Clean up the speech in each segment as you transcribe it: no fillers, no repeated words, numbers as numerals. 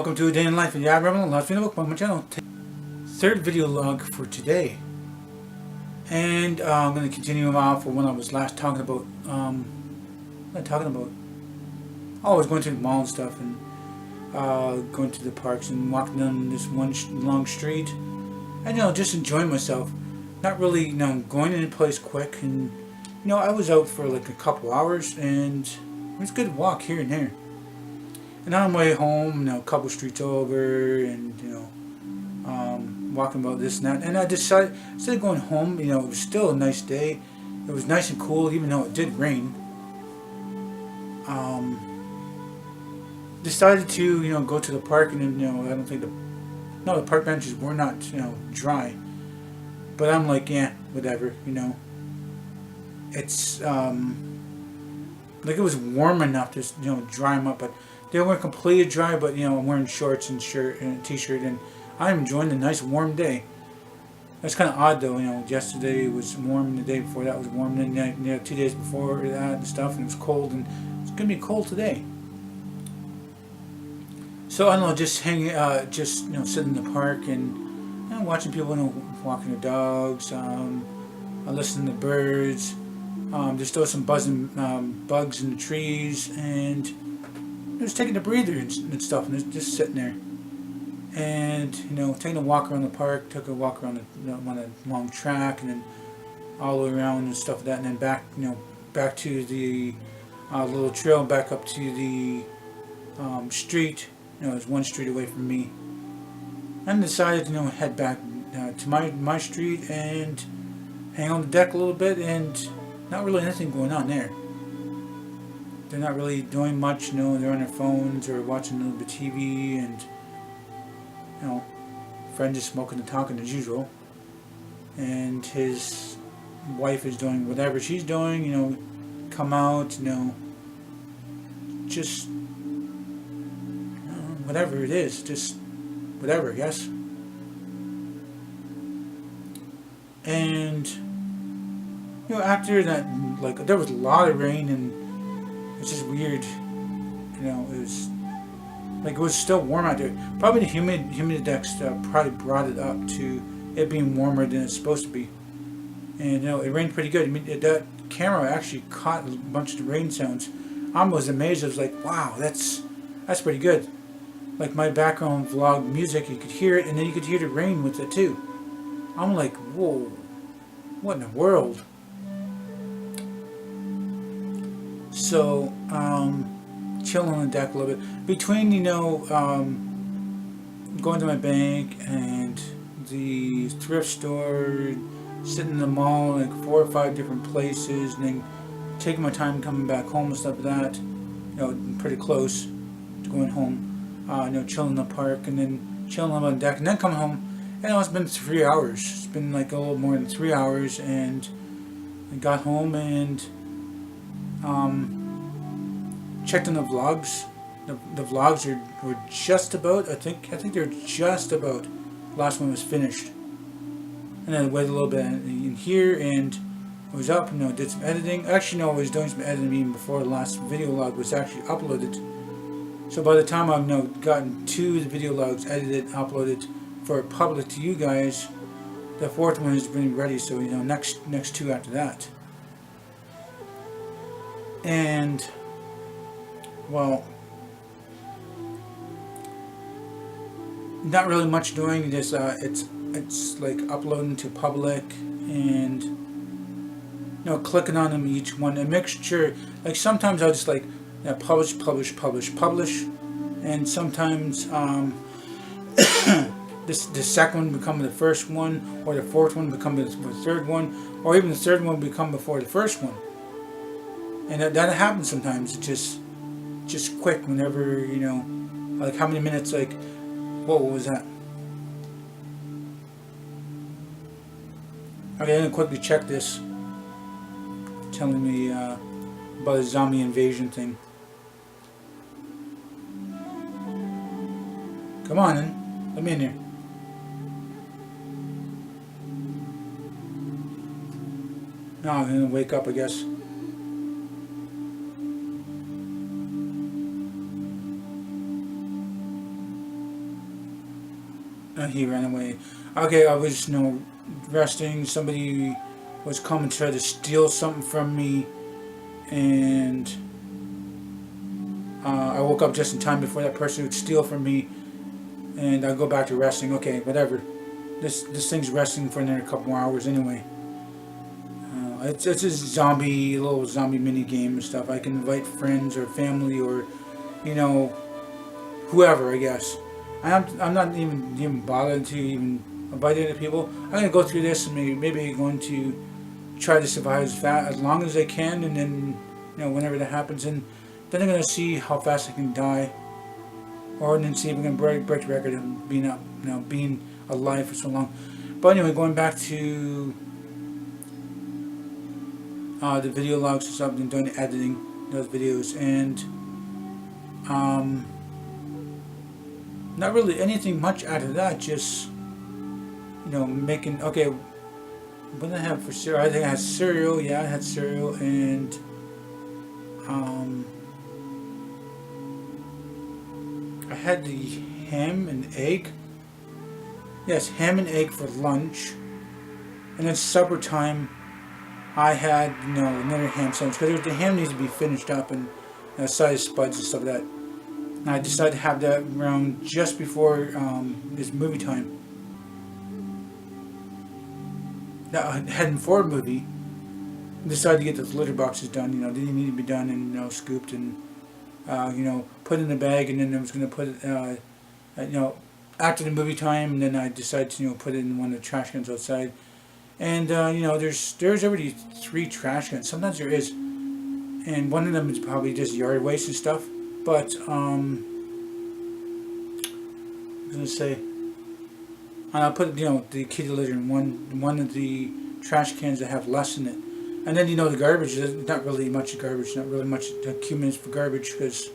Welcome to a day in life in the Aboriginal LostPhoenixWolf on my channel. Third video log for today, and I'm going to continue off from when I was last talking about. What am I talking about? Oh, I was going to the mall and stuff, and going to the parks and walking down this one long street, and just enjoying myself. Not really, going in a place quick, and I was out for like a couple hours, and it was a good walk here and there. And on my way home, a couple streets over, and walking about this and that. And I decided, instead of going home, it was still a nice day. It was nice and cool, even though it did rain. Decided to go to the park, and then I don't think the park benches were not dry. But I'm like, yeah, whatever, It's like it was warm enough to dry them up, but they weren't completely dry. But I'm wearing shorts and shirt and a t-shirt, and I'm enjoying the nice warm day. That's kind of odd though. Yesterday was warm, and the day before that was warm, and then 2 days before that and stuff, and it was cold, and it's gonna be cold today. So I don't know, just hanging, just sitting in the park and watching people walking their dogs. I listen to the birds. There's still some buzzing bugs in the trees, and just taking a breather and stuff, and just sitting there. And taking a walk around the park. Took a walk around on a long track, and then all the way around and stuff like that, and then back, back to the little trail, back up to the street. It's one street away from me. And decided to head back to my street and hang on the deck a little bit, and not really anything going on there. They're not really doing much, they're on their phones or watching a little bit of TV, and friend is smoking and talking as usual, and his wife is doing whatever she's doing, come out, just whatever it is, just whatever, I guess. And after that, like, there was a lot of rain, and it's just weird. It was like, it was still warm out there. Probably the humididex probably brought it up to it being warmer than it's supposed to be. And it rained pretty good. I mean, that camera actually caught a bunch of the rain sounds. I was amazed. I was like, wow, that's pretty good. Like my background vlog music, you could hear it, and then you could hear the rain with it too. I'm like, whoa, what in the world? So, chilling on the deck a little bit. Between, going to my bank and the thrift store, sitting in the mall, like 4 or 5 different places, and then taking my time coming back home and stuff like that, pretty close to going home. Chilling in the park, and then chilling on the deck, and then coming home. And it's been 3 hours. It's been like a little more than 3 hours, and I got home and checked on the vlogs. The vlogs were just about. I think they're just about. The last one was finished, and then I waited a little bit in here, and I was up and did some editing. Actually, no, I was doing some editing even before the last video log was actually uploaded. So by the time I've gotten 2 video logs edited, uploaded for public to you guys, the 4th one has been ready. So next 2 after that. And well, not really much doing. Just it's like uploading to public and clicking on them each one and make sure. Like sometimes I'll just like publish, and sometimes the second one become the first one, or the 4th one become the 3rd one, or even the 3rd one become before the first one. And that happens sometimes. It's just quick whenever like how many minutes. Like, whoa, what was that? Okay, I'm gonna quickly check this. Telling me about a zombie invasion thing. Come on in. Let me in here. No, I'm gonna wake up, I guess. He ran away. Okay, I was, resting. Somebody was coming to try to steal something from me, and I woke up just in time before that person would steal from me, and I go back to resting. Okay, whatever. This thing's resting for another couple more hours anyway. It's a little zombie mini game and stuff. I can invite friends or family or, whoever, I guess. I'm not even bothered to even invite other people. I'm gonna go through this and maybe going to try to survive as long as I can, and then whenever that happens, and then I'm gonna see how fast I can die, or then see if I can break the record of being alive for so long. But anyway, going back to the video logs and stuff, and doing the editing those videos, and not really anything much out of that. Just making. Okay, what did I have for cereal? I think I had cereal. Yeah, I had cereal, and I had the ham and egg. Yes, ham and egg for lunch, and then supper time I had another ham sandwich, because the ham needs to be finished up and size spuds and stuff like that. And I decided to have that around just before this movie time. Now, heading for a movie, I decided to get those litter boxes done. They need to be done and scooped and put in the bag, and then I was going to put it after the movie time, and then I decided to put it in one of the trash cans outside. And there's already 3 trash cans. Sometimes there is, and one of them is probably just yard waste and stuff. But I was gonna say, I'll put the kitty litter in one of the trash cans that have less in it, and then the garbage. There's not really much garbage, not really much accumulates for garbage, because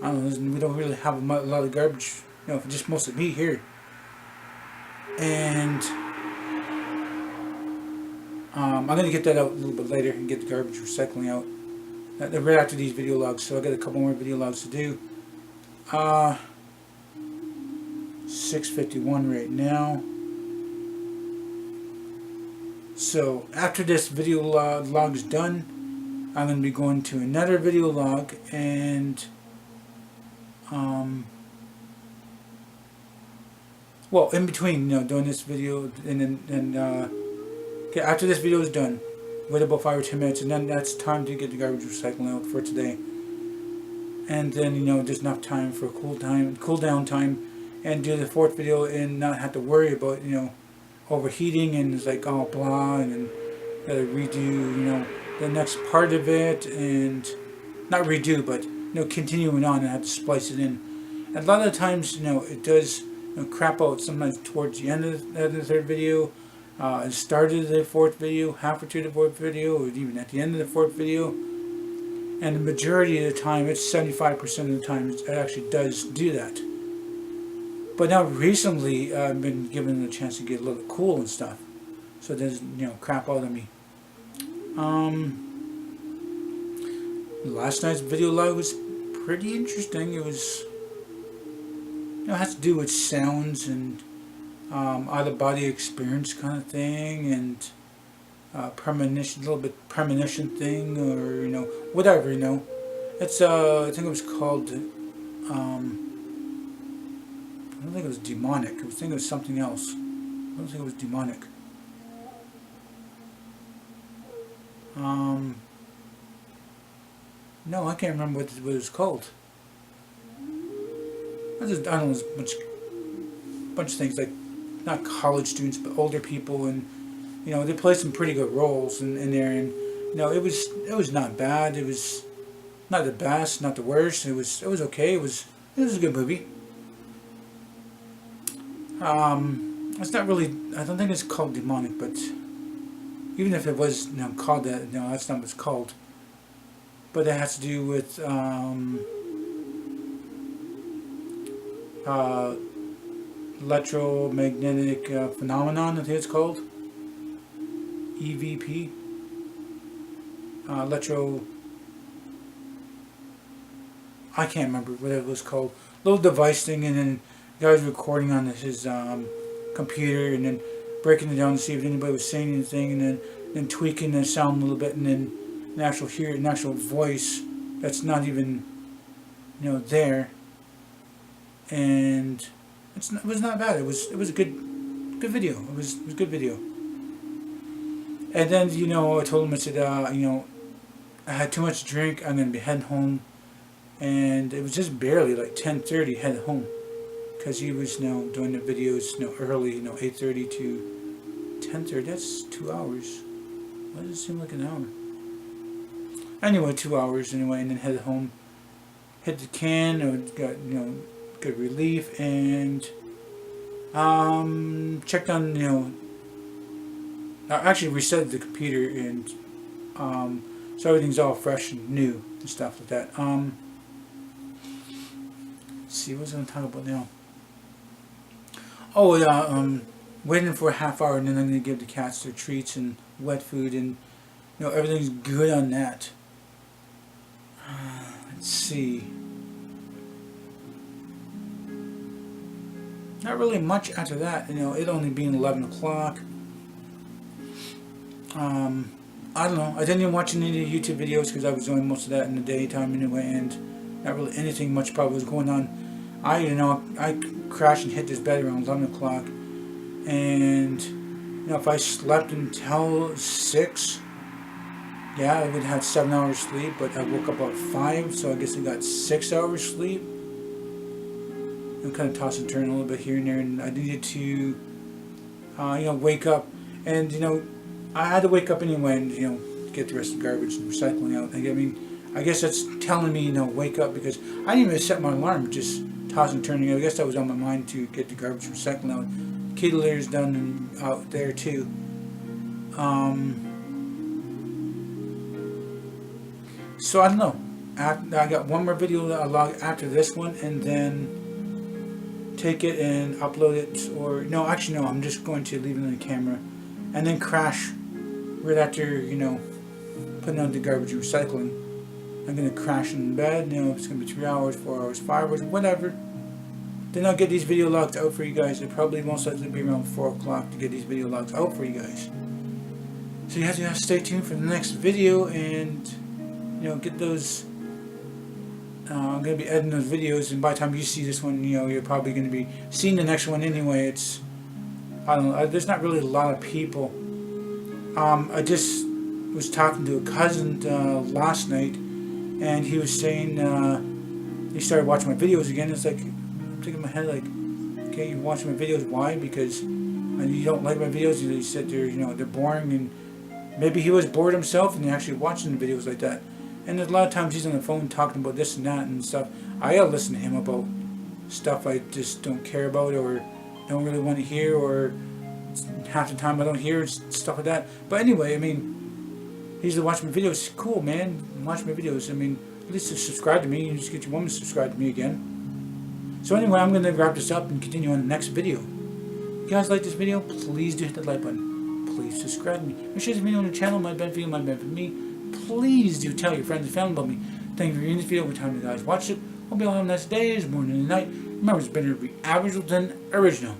I don't know, we don't really have a lot of garbage. Just mostly me here, and I'm going to get that out a little bit later and get the garbage recycling out right after these video logs. So I got a couple more video logs to do. 6:51 right now. So after this video log is done, I'm going to be going to another video log, and well, in between doing this video, and then okay, after this video is done, wait about 5 or 10 minutes, and then that's time to get the garbage recycling out for today. And then there's enough time for cool down time, and do the 4th video and not have to worry about overheating and it's like all blah, and then gotta redo the next part of it, and not redo, but continuing on, and have to splice it in. And a lot of the times it does crap out sometimes towards the end of the 3rd video. It started the 4th video, halfway through the 4th video, or even at the end of the 4th video. And the majority of the time, it's 75% of the time, it actually does do that. But now recently, I've been given the chance to get a little cool and stuff, so it doesn't crap out on me. Last night's video log was pretty interesting. It was it has to do with sounds and out of body experience kind of thing, and premonition, a little bit premonition thing, or whatever. It's I think it was called I don't think it was demonic. I was thinking it was something else. I don't think it was demonic. No, I can't remember what it was called. I don't know, there's a bunch of things, like not college students but older people, and they played some pretty good roles in there, and it was not bad. It was not the best, not the worst. It was okay. It was a good movie. It's not really, I don't think it's called demonic, but even if it was called that, that's not what it's called. But it has to do with electromagnetic phenomenon, I think it's called. EVP. I can't remember what it was called. Little device thing, and then The guy was recording on his computer and then breaking it down to see if anybody was saying anything, and then tweaking the sound a little bit, and then an actual voice that's not even there, and it was not bad. It was a good video. It was a good video. And then I told him, I said I had too much to drink. I'm gonna be heading home, and it was just barely like 10:30 headed home, because he was doing the videos early, 8:30 to 10:30. That's 2 hours. Why does it seem like an hour? Anyway, 2 hours anyway, and then headed home. Hit the can, got good relief, and checked on I actually reset the computer, and so everything's all fresh and new and stuff like that. Let's see, what's I going to talk about now? Oh yeah, waiting for a half hour, and then I'm going to give the cats their treats and wet food, and everything's good on that. Let's see. Not really much after that, it only being 11 o'clock. I don't know. I didn't even watch any of the YouTube videos because I was doing most of that in the daytime anyway, and not really anything much probably was going on. I crashed and hit this bed around 11 o'clock, and if I slept until 6, yeah, I would have 7 hours sleep, but I woke up about 5, so I guess I got 6 hours sleep. I'm kind of toss and turn a little bit here and there, and I needed to, wake up, and I had to wake up anyway, and get the rest of the garbage and recycling out. I mean, I guess that's telling me, wake up, because I didn't even set my alarm, just tossing and turning. I guess that was on my mind to get the garbage recycling out. Key layer's done and out there too. So I don't know. I got one more video that I'll log after this one, and then take it and upload it, or no, actually no, I'm just going to leave it on the camera and then crash right after putting out the garbage and recycling. I'm gonna crash in bed. It's gonna be 3 hours, 4 hours, 5 hours, whatever. Then I'll get these video logs out for you guys. It'll probably most likely be around 4 o'clock to get these video logs out for you guys. So you have to stay tuned for the next video, and get those. I'm going to be editing those videos, and by the time you see this one, you're probably going to be seeing the next one anyway. I don't know, there's not really a lot of people. I just was talking to a cousin last night, and he was saying he started watching my videos again. It's like, I'm thinking in my head, like, okay, you're watching my videos, why? Because you don't like my videos. He said they're boring, and maybe he was bored himself and actually watching the videos like that. And there's a lot of times he's on the phone talking about this and that and stuff. I gotta listen to him about stuff I just don't care about or don't really want to hear, or half the time I don't hear stuff like that. But anyway, I mean, he's watching my videos. Cool, man. Watch my videos. I mean, at least subscribe to me. You just get your woman to subscribe to me again. So anyway, I'm gonna wrap this up and continue on the next video. If you guys like this video, please do hit the like button. Please subscribe to me. Make sure this video on the channel might benefit you, might benefit me. Please do tell your friends and family about me. Thank you for viewing this video. Every time you guys watch it, hope you all have a nice day, morning, and night. Remember, it's better to be average than original.